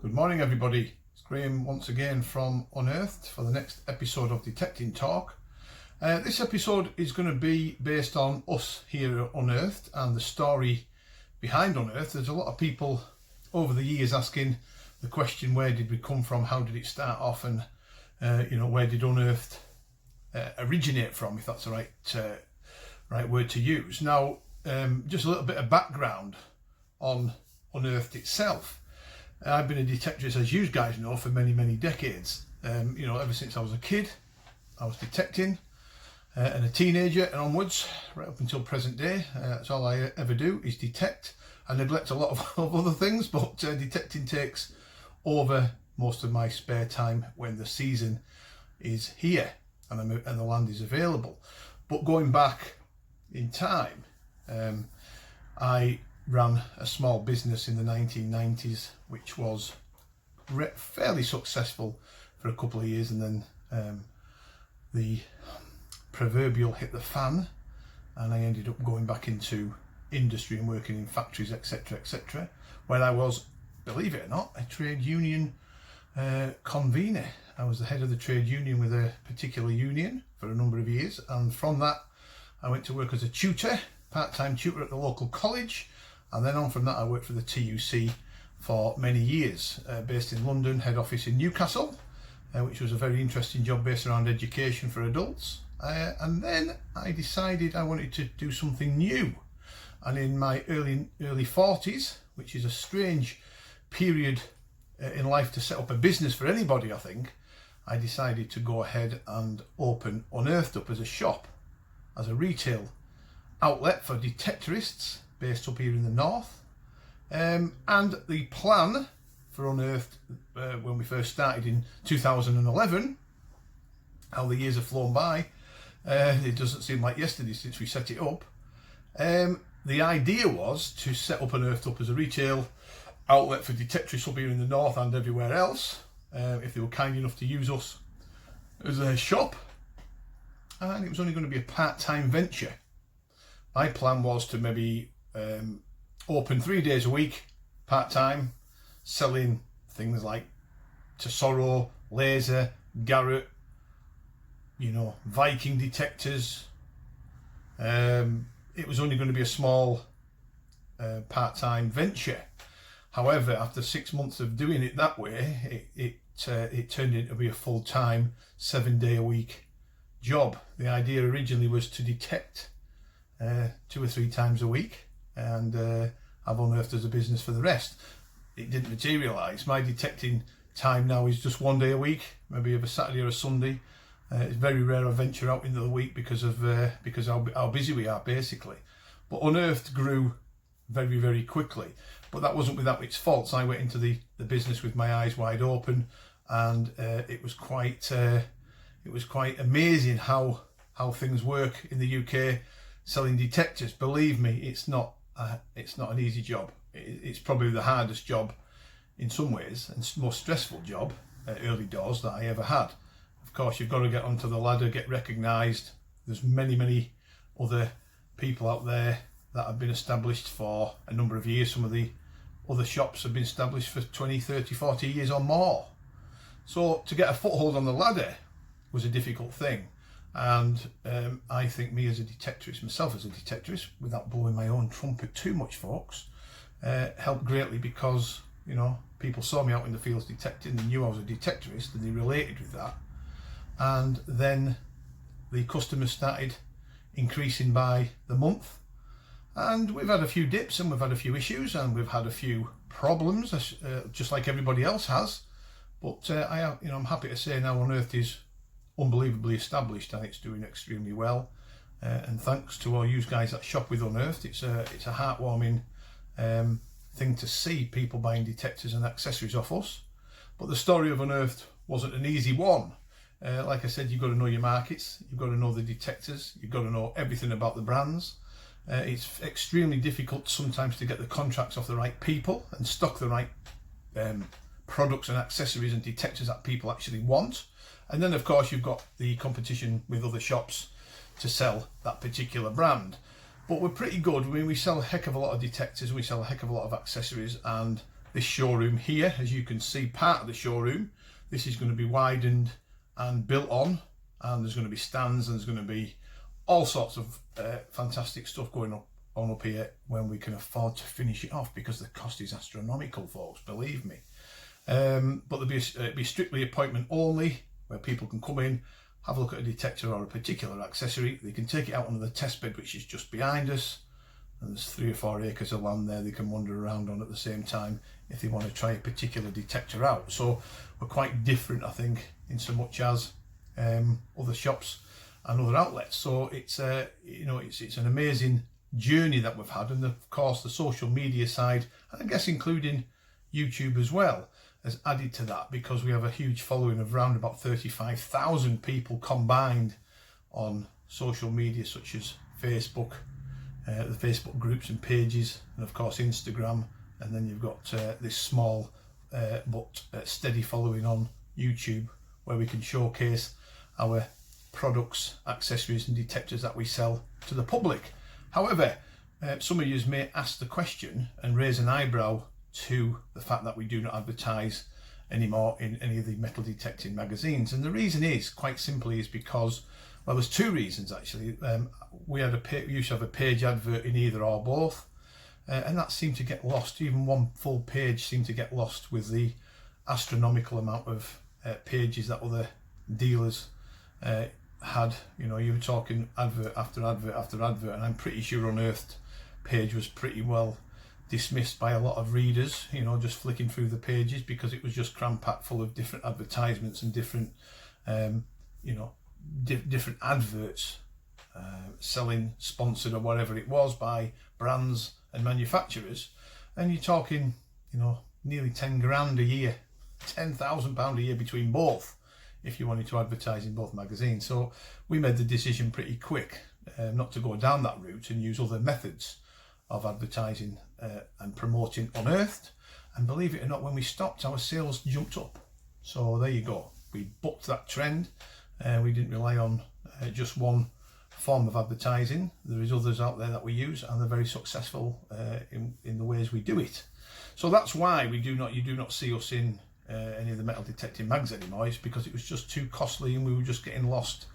Good morning everybody, it's Graham once again from Unearthed for the next episode of Detecting Talk. This episode is going to be based on us here at Unearthed and the story behind Unearthed. There's a lot of people over the years asking the question, where did we come from, how did it start off, and where did Unearthed originate from, if that's the right word to use. Now, just a little bit of background on Unearthed itself. I've been a detectorist, as you guys know, for many decades. Ever since I was a kid, I was detecting, and a teenager and onwards, right up until present day. That's all I ever do is detect. I neglect a lot of other things, but detecting takes over most of my spare time when the season is here and the land is available. But going back in time, I ran a small business in the 1990s, which was fairly successful for a couple of years, and then the proverbial hit the fan, and I ended up going back into industry and working in factories, etc., where I was, believe it or not, a trade union convener. I was the head of the trade union with a particular union for a number of years, and from that I went to work as a tutor, part-time tutor at the local college. And then on from that, I worked for the TUC for many years, based in London, head office in Newcastle, which was a very interesting job based around education for adults. And then I decided I wanted to do something new. And in my early 40s, which is a strange period in life to set up a business for anybody, I think, I decided to go ahead and open Unearthed up as a shop, as a retail outlet for detectorists, based up here in the north. And the plan for Unearthed, when we first started in 2011, how the years have flown by, it doesn't seem like yesterday since we set it up. The idea was to set up Unearthed up as a retail outlet for detectorists up here in the north and everywhere else, if they were kind enough to use us as a shop. And it was only going to be a part-time venture. My plan was to maybe open 3 days a week, part-time, selling things like Tesoro, laser, Garrett, Viking detectors. It was only going to be a small part-time venture. However, after 6 months of doing it that way, it turned into be a full-time, 7-day-a-week job. The idea originally was to detect 2 or 3 times a week, and I've Unearthed as a business for the rest. It didn't materialise. My detecting time now is just 1 day a week, maybe of a Saturday or a Sunday. It's very rare I venture out into the week because how busy we are, basically. But Unearthed grew very quickly, but that wasn't without its faults. I went into the business with my eyes wide open, and it was quite amazing how things work in the UK. Selling detectors, believe me, it's not an easy job. It's probably the hardest job in some ways, and most stressful job early doors that I ever had. Of course, you've got to get onto the ladder, get recognised. There's many other people out there that have been established for a number of years. Some of the other shops have been established for 20, 30, 40 years or more. So to get a foothold on the ladder was a difficult thing. And I think me as a detectorist, myself as a detectorist, without blowing my own trumpet too much, folks, helped greatly because, people saw me out in the fields detecting, they knew I was a detectorist and they related with that. And then the customers started increasing by the month. And we've had a few dips and we've had a few issues and we've had a few problems, just like everybody else has. But I'm happy to say now Unearthed is unbelievably established and it's doing extremely well, and thanks to all you guys that shop with Unearthed, it's a heartwarming thing to see people buying detectors and accessories off us. But the story of Unearthed wasn't an easy one. Like I said, you've got to know your markets, you've got to know the detectors, you've got to know everything about the brands. It's extremely difficult sometimes to get the contracts off the right people and stock the right products and accessories and detectors that people actually want. And then of course you've got the competition with other shops to sell that particular brand. But we're pretty good. I mean, we sell a heck of a lot of detectors, we sell a heck of a lot of accessories, and this showroom here, as you can see, part of the showroom, this is going to be widened and built on, and there's going to be stands, and there's going to be all sorts of fantastic stuff going on up here when we can afford to finish it off, because the cost is astronomical, folks, believe me. But it'll be strictly appointment only, where people can come in, have a look at a detector or a particular accessory. They can take it out onto the test bed, which is just behind us, and there's 3 or 4 acres of land there they can wander around on at the same time if they want to try a particular detector out. So we're quite different, I think, in so much as other shops and other outlets. So it's it's an amazing journey that we've had, and of course the social media side, and I guess including YouTube as well, has added to that, because we have a huge following of around about 35,000 people combined on social media, such as Facebook, the Facebook groups and pages, and of course Instagram, and then you've got this small but steady following on YouTube, where we can showcase our products, accessories and detectors that we sell to the public. However, some of you may ask the question and raise an eyebrow to the fact that we do not advertise anymore in any of the metal detecting magazines, and the reason is quite simply is because, well, there's 2 reasons actually. We used to have a page advert in either or both, and that seemed to get lost. Even one full page seemed to get lost with the astronomical amount of pages that other dealers had. You know, you were talking advert after advert after advert, and I'm pretty sure Unearthed page was pretty well dismissed by a lot of readers, you know, just flicking through the pages, because it was just cram-packed full of different advertisements and different different adverts, selling, sponsored or whatever it was, by brands and manufacturers. And you're talking, you know, nearly 10 grand a year, £10,000 a year between both, if you wanted to advertise in both magazines. So we made the decision pretty quick not to go down that route and use other methods of advertising and promoting Unearthed. And believe it or not, when we stopped, our sales jumped up. So there you go, we bucked that trend. We didn't rely on just one form of advertising. There is others out there that we use, and they're very successful in the ways we do it. So that's why you do not see us in any of the metal detecting mags anymore. It's because it was just too costly, and we were just getting lost.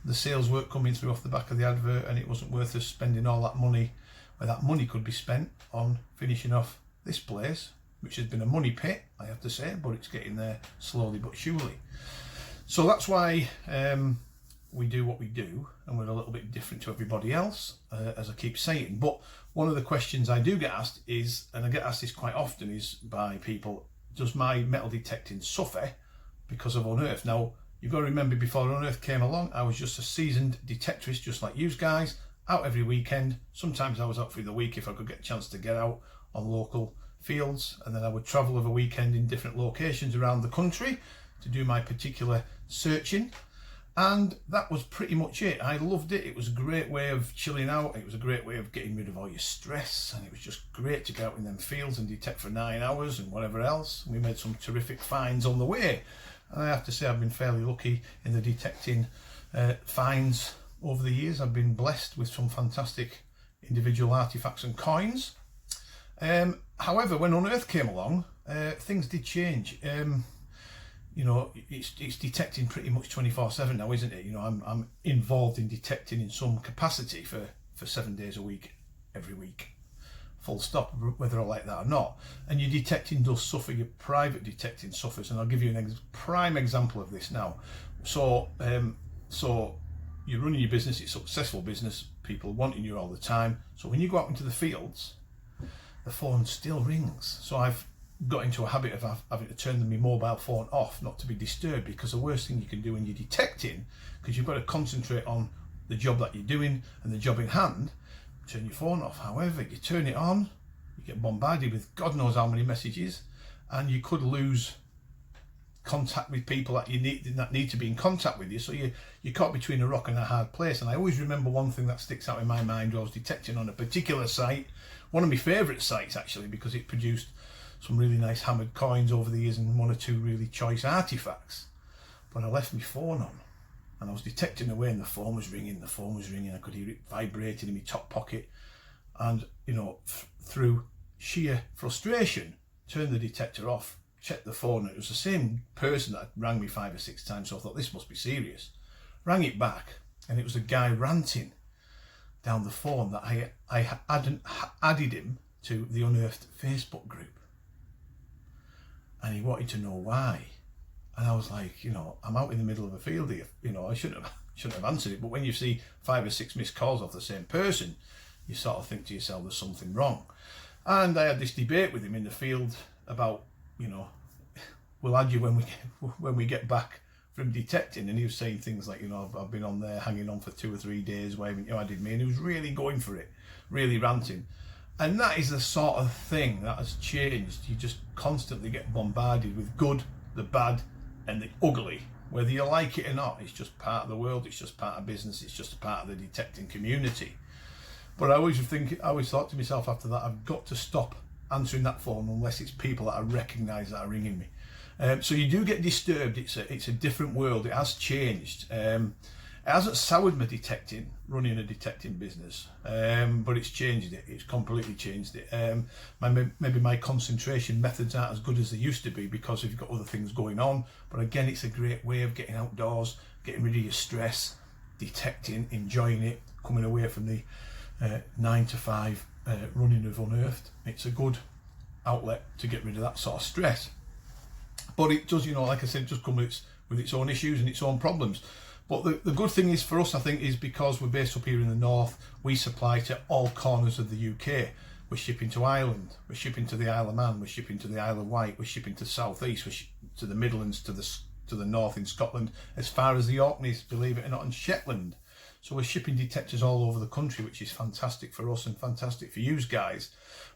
The sales weren't coming through off the back of the advert, and it wasn't worth us spending all that money, where that money could be spent on finishing off this place, which has been a money pit, I have to say, but it's getting there slowly but surely. So that's why we do what we do, and we're a little bit different to everybody else, as I keep saying. But one of the questions I do get asked is, and I get asked this quite often, is by people, does my metal detecting suffer because of Unearthed? Now, you've got to remember, before Unearthed came along, I was just a seasoned detectorist, just like you guys, out every weekend. Sometimes I was out through the week if I could get a chance to get out on local fields, and then I would travel over a weekend in different locations around the country to do my particular searching. And that was pretty much it. I loved it. It was a great way of chilling out. It was a great way of getting rid of all your stress, and it was just great to go out in them fields and detect for 9 hours and whatever else. We made some terrific finds on the way, and I have to say I've been fairly lucky in the detecting finds over the years. I've been blessed with some fantastic individual artifacts and coins. However, when Unearthed came along, things did change. You know, it's detecting pretty much 24/7 now, isn't it? You know, I'm involved in detecting in some capacity for 7 days a week, every week, full stop, whether I like that or not. And your detecting does suffer, your private detecting suffers, and I'll give you a prime example of this now. So you're running your business, it's a successful business, people wanting you all the time. So when you go out into the fields, the phone still rings. So I've got into a habit of having to turn my mobile phone off, not to be disturbed, because the worst thing you can do when you're detecting, because you've got to concentrate on the job that you're doing and the job in hand, turn your phone off. However, you turn it on, you get bombarded with God knows how many messages, and you could lose contact with people that need to be in contact with you. So you're caught between a rock and a hard place. And I always remember one thing that sticks out in my mind. I was detecting on a particular site, one of my favourite sites actually, because it produced some really nice hammered coins over the years and 1 or 2 really choice artifacts. But I left my phone on, and I was detecting away, and the phone was ringing. I could hear it vibrating in my top pocket, and you know, through sheer frustration, turned the detector off, checked the phone, and it was the same person that had rang me 5 or 6 times, so I thought this must be serious. Rang it back, and it was a guy ranting down the phone that I hadn't added him to the Unearthed Facebook group. And he wanted to know why. And I was like, I'm out in the middle of a field here. I shouldn't have answered it. But when you see 5 or 6 missed calls off the same person, you sort of think to yourself, there's something wrong. And I had this debate with him in the field about, we'll add you when we get back from detecting. And he was saying things like, I've been on there hanging on for 2 or 3 days. Why haven't you added me? And he was really going for it, really ranting. And that is the sort of thing that has changed. You just constantly get bombarded with good, the bad, and the ugly. Whether you like it or not, it's just part of the world, it's just part of business, it's just a part of the detecting community. But I always thought to myself after that, I've got to stop answering that phone unless it's people that I recognise that are ringing me. So you do get disturbed. It's a different world. It has changed. It hasn't soured my detecting, running a detecting business, but it's changed it. It's completely changed it. Maybe my concentration methods aren't as good as they used to be because you've got other things going on. But again, it's a great way of getting outdoors, getting rid of your stress, detecting, enjoying it, coming away from the 9 to 5 running of Unearthed. It's a good outlet to get rid of that sort of stress. But it does, like I said, just come with its own issues and its own problems. But the good thing is for us, I think, is because we're based up here in the north, we supply to all corners of the UK. We're shipping to Ireland, we're shipping to the Isle of Man, we're shipping to the Isle of Wight, we're shipping to the South East, to the Midlands, to the north in Scotland, as far as the Orkneys, believe it or not, and Shetland. So we're shipping detectors all over the country, which is fantastic for us and fantastic for you guys.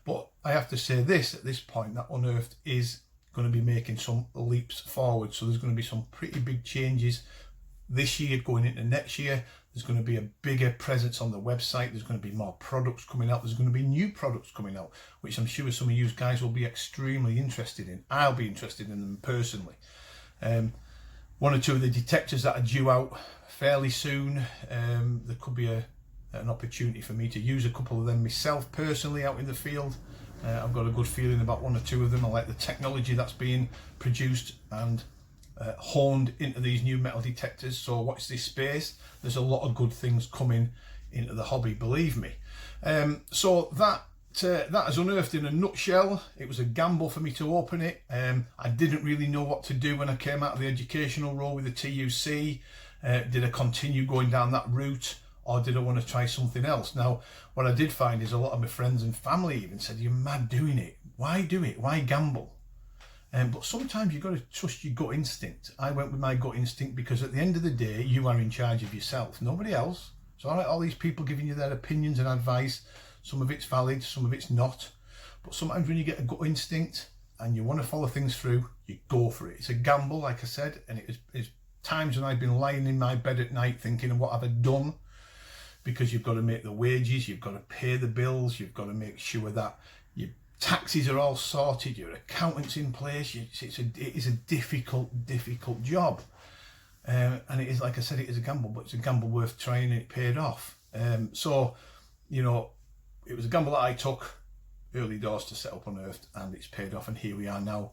But I have to say this at this point, that Unearthed is going to be making some leaps forward. So there's going to be some pretty big changes this year going into next year. There's going to be a bigger presence on the website. There's going to be more products coming out. There's going to be new products coming out, which I'm sure some of you guys will be extremely interested in. I'll be interested in them personally. 1 or 2 of the detectors that are due out fairly soon. There could be an opportunity for me to use a couple of them myself personally out in the field. I've got a good feeling about 1 or 2 of them. I like the technology that's being produced and honed into these new metal detectors. So watch this space. There's a lot of good things coming into the hobby, believe me. So that is Unearthed in a nutshell. It was a gamble for me to open it. I didn't really know what to do when I came out of the educational role with the TUC. Did I continue going down that route, or did I want to try something else? Now, what I did find is a lot of my friends and family even said, "You're mad doing it. Why do it? Why gamble?" But sometimes you've got to trust your gut instinct. I went with my gut instinct because at the end of the day, you are in charge of yourself, nobody else. So all these people giving you their opinions and advice, some of it's valid, some of it's not. But sometimes when you get a gut instinct and you want to follow things through, you go for it. It's a gamble, like I said, and it's times when I've been lying in my bed at night thinking, what have I done? Because you've got to make the wages, you've got to pay the bills, you've got to make sure that your taxes are all sorted, your accountant's in place. It is a difficult job. And it is, like I said, it is a gamble, but it's a gamble worth trying, and it paid off. So, it was a gamble that I took early doors to set up Unearthed, and it's paid off, and here we are now,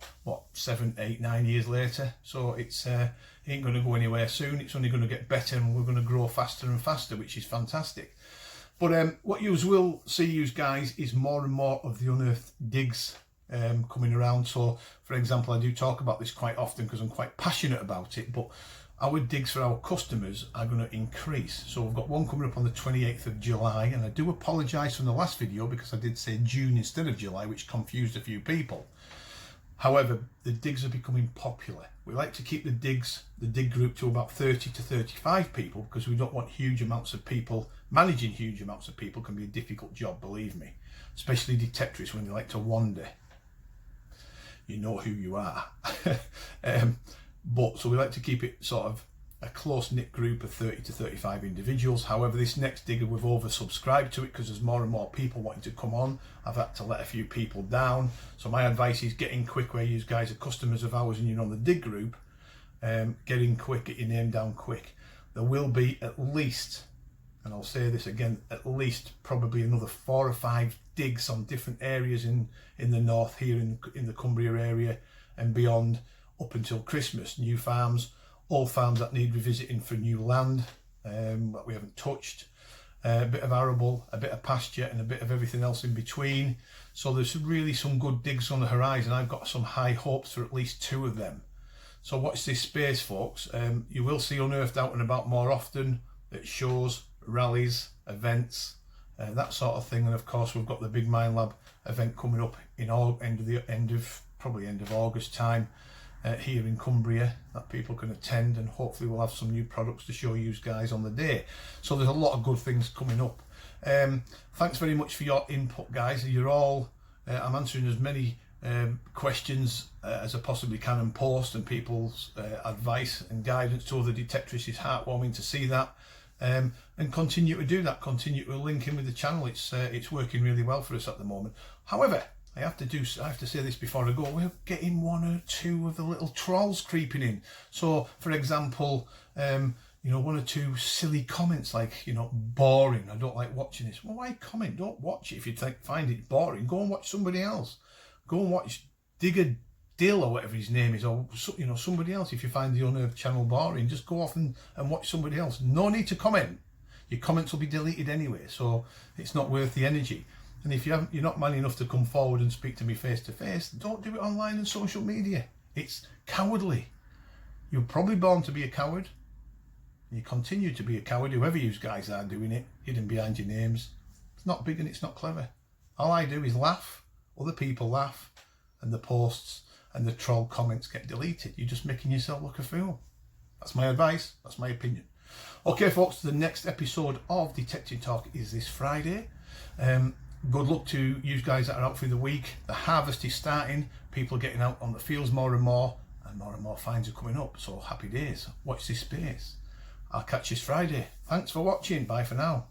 7, 8, 9 years later. So it's ain't going to go anywhere soon. It's only going to get better, and we're going to grow faster and faster, which is fantastic. But what you will see, you guys, is more and more of the Unearthed digs coming around. So, for example, I do talk about this quite often because I'm quite passionate about it, but our digs for our customers are going to increase. So we've got one coming up on the 28th of July, and I do apologise from the last video because I did say June instead of July, which confused a few people. However, the digs are becoming popular. We like to keep the dig group to about 30 to 35 people because we don't want huge amounts of people. Managing huge amounts of people can be a difficult job, believe me, especially detectorists when they like to wander. You know who you are. So we like to keep it sort of a close-knit group of 30 to 35 individuals. However, this next digger, we've oversubscribed to it because there's more and more people wanting to come on. I've had to let a few people down. So my advice is get in quick where you guys are customers of ours and you're on the dig group. Get in quick, get your name down quick. There will be at least and I'll say this again, at least probably another 4 or 5 digs on different areas in the north here in the Cumbria area and beyond up until Christmas. New farms, old farms that need revisiting for new land that we haven't touched, a bit of arable, a bit of pasture and a bit of everything else in between. So there's really some good digs on the horizon. I've got some high hopes for at least 2 of them. So watch this space, folks. You will see Unearthed out and about more often at shows, rallies, events, that sort of thing. And of course we've got the big Mine Lab event coming up in end of August time here in Cumbria that people can attend, and hopefully we'll have some new products to show you guys on the day. So there's a lot of good things coming up. Thanks very much for your input, guys. You're all I'm answering as many questions as I possibly can and post, and people's advice and guidance to other detectorists is heartwarming to see that. And continue to do that, continue to link in with the channel. It's working really well for us at the moment. However, I have to say this before I go, we're getting 1 or 2 of the little trolls creeping in. So for example, you know, 1 or 2 silly comments like, you know, boring, I don't like watching this. Well, why comment? Don't watch it. If you find it boring, go and watch somebody else. Go and watch Digger Dill or whatever his name is, or, you know, somebody else. If you find the Unearthed channel boring, just go off and watch somebody else. No need to comment. Your comments will be deleted anyway, so it's not worth the energy. And if you're not man enough to come forward and speak to me face to face, don't do it online and social media. It's cowardly. You're probably born to be a coward. You continue to be a coward, whoever you guys are doing it, hidden behind your names. It's not big and it's not clever. All I do is laugh, other people laugh, and the posts and the troll comments get deleted. You're just making yourself look a fool. That's my advice, that's my opinion. Okay folks, the next episode of Detecting Talk is this Friday. Good luck to you guys that are out through the week. The harvest is starting, people are getting out on the fields more and more finds are coming up, so happy days. Watch this space. I'll catch you Friday. Thanks for watching, bye for now.